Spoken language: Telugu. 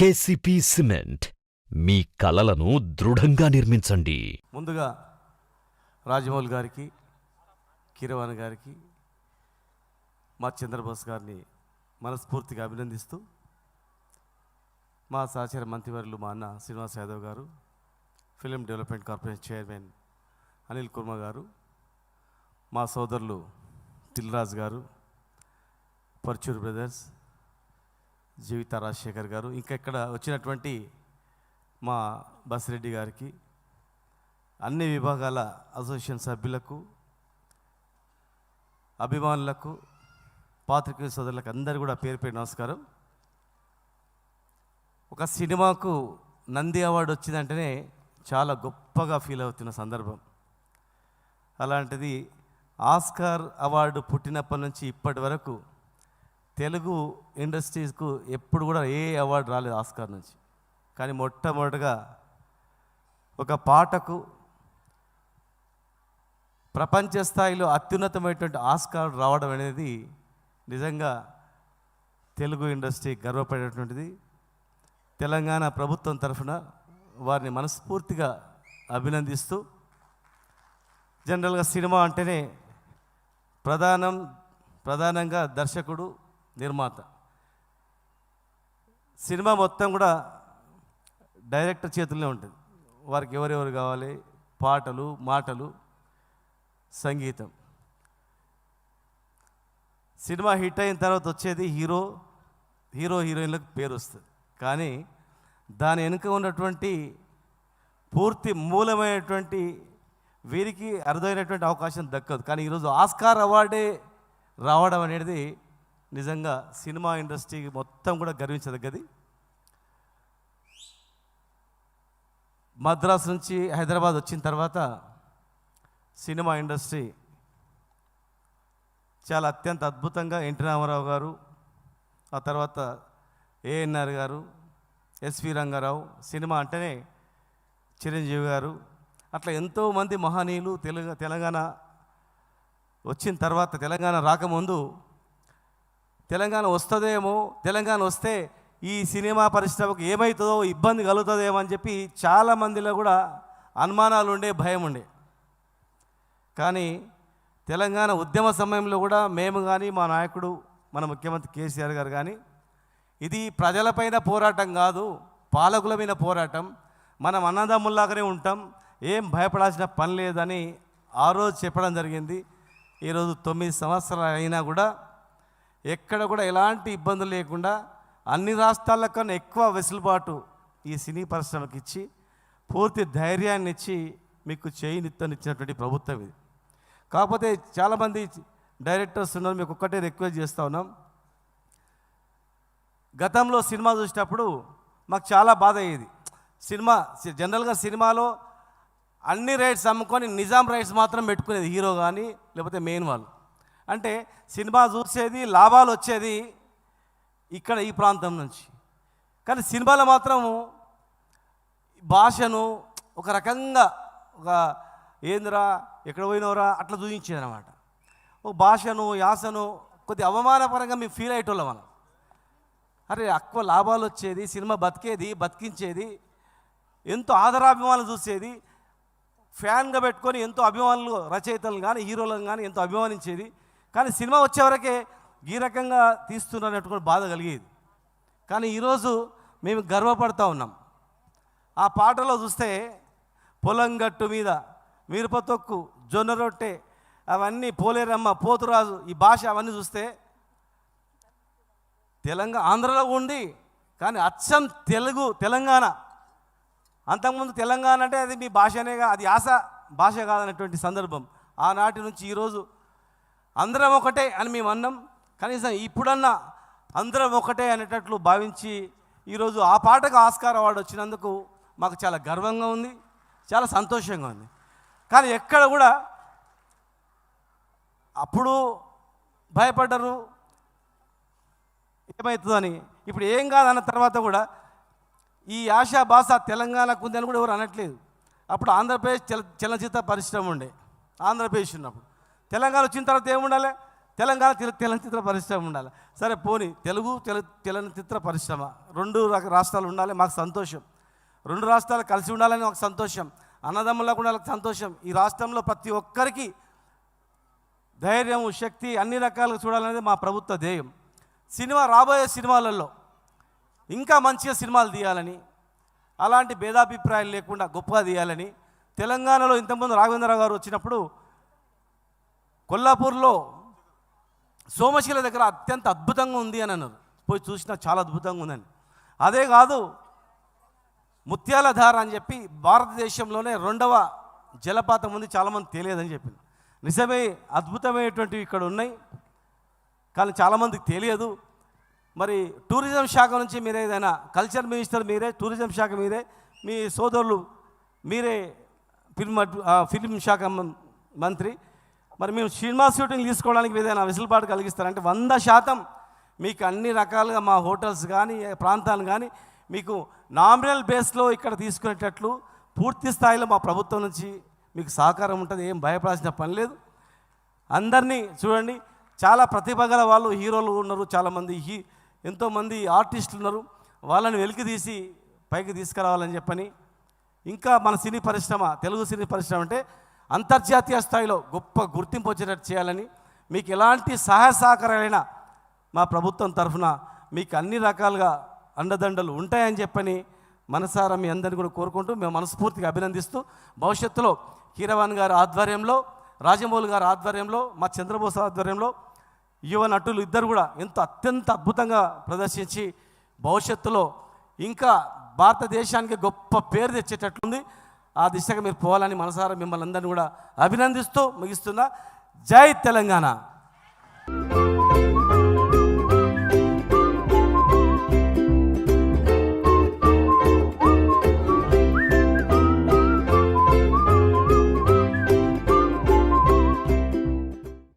కేసీపీ సిమెంట్, మీ కలలను దృఢంగా నిర్మించండి. ముందుగా రాజమౌళి గారికి, కీరవాణి గారికి, మా చంద్రబోస్ గారిని మనస్ఫూర్తిగా అభినందిస్తూ, మా సహచర మంత్రివర్యులు మా అన్న శ్రీనివాస్ యాదవ్ గారు, film development corporation chairman Anil Kurma గారు, మా సోదరులు దిల్రాజ్ గారు, పర్చూర్ బ్రదర్స్, జీవిత రాజశేఖర్ గారు, ఇంకా ఇక్కడ వచ్చినటువంటి మా బసిరెడ్డి గారికి, అన్ని విభాగాల అసోసియేషన్ సభ్యులకు, అభిమానులకు, పాత్రికేయ సోదరులకు అందరూ కూడా పేరు పేరు నమస్కారం. ఒక సినిమాకు నంది అవార్డు వచ్చిందంటేనే చాలా గొప్పగా ఫీల్ అవుతున్న సందర్భం. అలాంటిది ఆస్కార్ అవార్డు పుట్టినప్పటి నుంచి ఇప్పటి వరకు తెలుగు ఇండస్ట్రీస్కు ఎప్పుడు కూడా ఏ అవార్డు రాలేదు ఆస్కార్ నుంచి. కానీ మొట్టమొదటిగా ఒక పాటకు ప్రపంచ స్థాయిలో అత్యున్నతమైనటువంటి ఆస్కార్ రావడం అనేది నిజంగా తెలుగు ఇండస్ట్రీ గర్వపడేటువంటిది. తెలంగాణ ప్రభుత్వం తరఫున వారిని మనస్ఫూర్తిగా అభినందిస్తూ, జనరల్గా సినిమా అంటేనే ప్రధానంగా దర్శకుడు, నిర్మాత. సినిమా మొత్తం కూడా డైరెక్టర్ చేతుల్లో ఉంటుంది. వారికి ఎవరెవరు కావాలి, పాటలు, మాటలు, సంగీతం. సినిమా హిట్ అయిన తర్వాత వచ్చేది హీరోయిన్లకు పేరు వస్తుంది. కానీ దాని వెనుక ఉన్నటువంటి పూర్తి మూలమైనటువంటి వీరికి అరుదైనటువంటి అవకాశం దక్కదు. కానీ ఈరోజు ఆస్కార్ అవార్డే రావడం అనేది నిజంగా సినిమా ఇండస్ట్రీ మొత్తం కూడా గర్వించదగ్గది. మద్రాసు నుంచి హైదరాబాద్ వచ్చిన తర్వాత సినిమా ఇండస్ట్రీ చాలా అత్యంత అద్భుతంగా ఎన్టీ రామారావు గారు, ఆ తర్వాత ఏఎన్ఆర్ గారు, ఎస్వి రంగారావు, సినిమా అంటేనే చిరంజీవి గారు, అట్లా ఎంతోమంది మహనీయులు తెలంగాణ వచ్చిన తర్వాత, తెలంగాణ రాకముందు తెలంగాణ వస్తుందేమో, తెలంగాణ వస్తే ఈ సినిమా పరిశ్రమకు ఏమవుతుందో, ఇబ్బంది కలుగుతుందేమో అని చెప్పి చాలామందిలో కూడా అనుమానాలు ఉండే, భయం ఉండే. కానీ తెలంగాణ ఉద్యమ సమయంలో కూడా మేము కానీ, మా నాయకుడు, మన ముఖ్యమంత్రి కేసీఆర్ గారు కానీ, ఇది ప్రజలపైన పోరాటం కాదు, పాలకుల మీద పోరాటం, మనం అన్నదమ్ముల్లాగానే ఉంటాం, ఏం భయపడాల్సిన పని లేదని ఆ రోజు చెప్పడం జరిగింది. ఈరోజు 9 సంవత్సరాలు అయినా కూడా ఎక్కడ కూడా ఎలాంటి ఇబ్బందులు లేకుండా అన్ని రాష్ట్రాల కన్నా ఎక్కువ వెసులుబాటు ఈ సినీ పరిశ్రమకి ఇచ్చి, పూర్తి ధైర్యాన్ని ఇచ్చి, మీకు చేయినిత్తనిచ్చినటువంటి ప్రభుత్వం ఇది. కాకపోతే చాలామంది డైరెక్టర్స్ ఉన్నారు, మీకు ఒక్కటే రిక్వెస్ట్ చేస్తూ ఉన్నాం. గతంలో సినిమా చూసేటప్పుడు మాకు చాలా బాధ అయ్యేది. జనరల్గా సినిమాలో అన్ని రైట్స్ అమ్ముకొని నిజాం రైట్స్ మాత్రం పెట్టుకునేది హీరో కానీ, లేకపోతే మెయిన్ వాళ్ళు. అంటే సినిమా చూసేది, లాభాలు వచ్చేది ఇక్కడ ఈ ప్రాంతం నుంచి. కానీ సినిమాలో మాత్రము భాషను ఒక రకంగా, ఒక ఏందిరా, ఎక్కడ పోయినవరా అట్లా చూపించేది అనమాట. ఒక భాషను, యాసను కొద్ది అవమానపరంగా మేము ఫీల్ అయ్యేటోళ్ళం మనం. అరే ఎక్కువ లాభాలు వచ్చేది, సినిమా బతికించేది, ఎంతో ఆదరాభిమానులు చూసేది, ఫ్యాన్గా పెట్టుకొని ఎంతో అభిమానులు, రచయితలు కానీ, హీరోలను కానీ ఎంతో అభిమానించేది. కానీ సినిమా వచ్చేవరకే ఈ రకంగా తీస్తున్నట్టుగా బాధ కలిగేది. కానీ ఈరోజు మేము గర్వపడుతూ ఉన్నాం. ఆ పాటలో చూస్తే పొలం గట్టు మీద మిరపతొక్కు, జొన్న రొట్టె, అవన్నీ పోలేరమ్మ, పోతురాజు, ఈ భాష అవన్నీ చూస్తే ఆంధ్రలో ఉండి కానీ అచ్చం తెలంగాణ. అంతకుముందు తెలంగాణ అంటే అది మీ భాషనేగా, అది యాస భాష కాదనేటువంటి సందర్భం. ఆనాటి నుంచి ఈరోజు అందరం ఒకటే అని మేము అన్నాం. కనీసం ఇప్పుడన్నా అందరం ఒకటే అనేటట్లు భావించి ఈరోజు ఆ పాటకు ఆస్కార్ అవార్డు వచ్చినందుకు మాకు చాలా గర్వంగా ఉంది, చాలా సంతోషంగా ఉంది. కానీ ఎక్కడ కూడా అప్పుడు భయపడ్డరు ఏమవుతుందని. ఇప్పుడు ఏం కాదన్న తర్వాత కూడా ఈ ఆశా భాష తెలంగాణకు ఉందని కూడా ఎవరు అనట్లేదు. అప్పుడు ఆంధ్రప్రదేశ్ చలనచిత్ర పరిశ్రమ ఉండే, ఆంధ్రప్రదేశ్ ఉన్నప్పుడు. తెలంగాణ వచ్చిన తర్వాత ఏముండాలి, తెలంగాణ చలనచిత్ర పరిశ్రమ ఉండాలి. సరే పోనీ తెలుగు చలనచిత్ర పరిశ్రమ 2 రాష్ట్రాలు ఉండాలి, మాకు సంతోషం. 2 రాష్ట్రాలు కలిసి ఉండాలని మాకు సంతోషం. అన్నదమ్ములకు ఉండాలి సంతోషం. ఈ రాష్ట్రంలో ప్రతి ఒక్కరికి ధైర్యం, శక్తి అన్ని రకాలుగా చూడాలనేది మా ప్రభుత్వ ధ్యేయం. రాబోయే సినిమాలలో ఇంకా మంచిగా సినిమాలు తీయాలని, అలాంటి భేదాభిప్రాయాలు లేకుండా గొప్పగా తీయాలని. తెలంగాణలో ఇంతకుముందు రాఘవేంద్రరావు గారు వచ్చినప్పుడు కొల్లాపూర్లో సోమశిల దగ్గర అత్యంత అద్భుతంగా ఉంది అని అన్నారు. పోయి చూసినా చాలా అద్భుతంగా ఉందని. అదే కాదు, ముత్యాల ధార అని చెప్పి భారతదేశంలోనే 2వ జలపాతం ఉంది, చాలామంది తెలియదని చెప్పింది. నిజమే, అద్భుతమైనటువంటివి ఇక్కడ ఉన్నాయి, కానీ చాలామందికి తెలియదు. మరి టూరిజం శాఖ నుంచి మీరే, ఏదైనా కల్చర్ మినిస్టర్ మీరే, టూరిజం శాఖ మీరే, మీ సోదరులు మీరే ఫిల్మ్ శాఖ మంత్రి. మరి మేము సినిమా షూటింగ్ తీసుకోవడానికి ఏదైనా వెసులుబాటు కలిగిస్తారంటే 100% మీకు అన్ని రకాలుగా మా హోటల్స్ కానీ ప్రాంతాలు కానీ మీకు నామినల్ బేస్లో ఇక్కడ తీసుకునేటట్లు పూర్తి స్థాయిలో మా ప్రభుత్వం నుంచి మీకు సహకారం ఉంటుంది. ఏం భయపడాల్సిన పని లేదు. అందరినీ చూడండి, చాలా ప్రతిభ గల వాళ్ళు, హీరోలు ఉన్నారు, చాలామంది ఎంతోమంది ఆర్టిస్టులు ఉన్నారు. వాళ్ళని వెలికి తీసి పైకి తీసుకురావాలని చెప్పని, ఇంకా మన సినీ పరిశ్రమ, తెలుగు సినీ పరిశ్రమ అంటే అంతర్జాతీయ స్థాయిలో గొప్ప గుర్తింపు వచ్చేటట్టు చేయాలని, మీకు ఎలాంటి సహాయ సహకారాలైనా మా ప్రభుత్వం తరఫున మీకు అన్ని రకాలుగా అండదండలు ఉంటాయని చెప్పని మనసారా మీ అందరిని కూడా కోరుకుంటూ మేము మనస్ఫూర్తిగా అభినందిస్తూ, భవిష్యత్తులో కీరవాణి గారి ఆధ్వర్యంలో, రాజమౌళి గారి ఆధ్వర్యంలో, మా చంద్రబోస్ ఆధ్వర్యంలో యువ నటులు ఇద్దరు కూడా అత్యంత అద్భుతంగా ప్రదర్శించి భవిష్యత్తులో ఇంకా భారతదేశానికి గొప్ప పేరు తెచ్చేటట్లుంది. ఆ దిశగా మీరు పోవాలని మనసారా మిమ్మల్ని అందరినీ కూడా అభినందిస్తూ ముగిస్తున్నా. జై తెలంగాణ.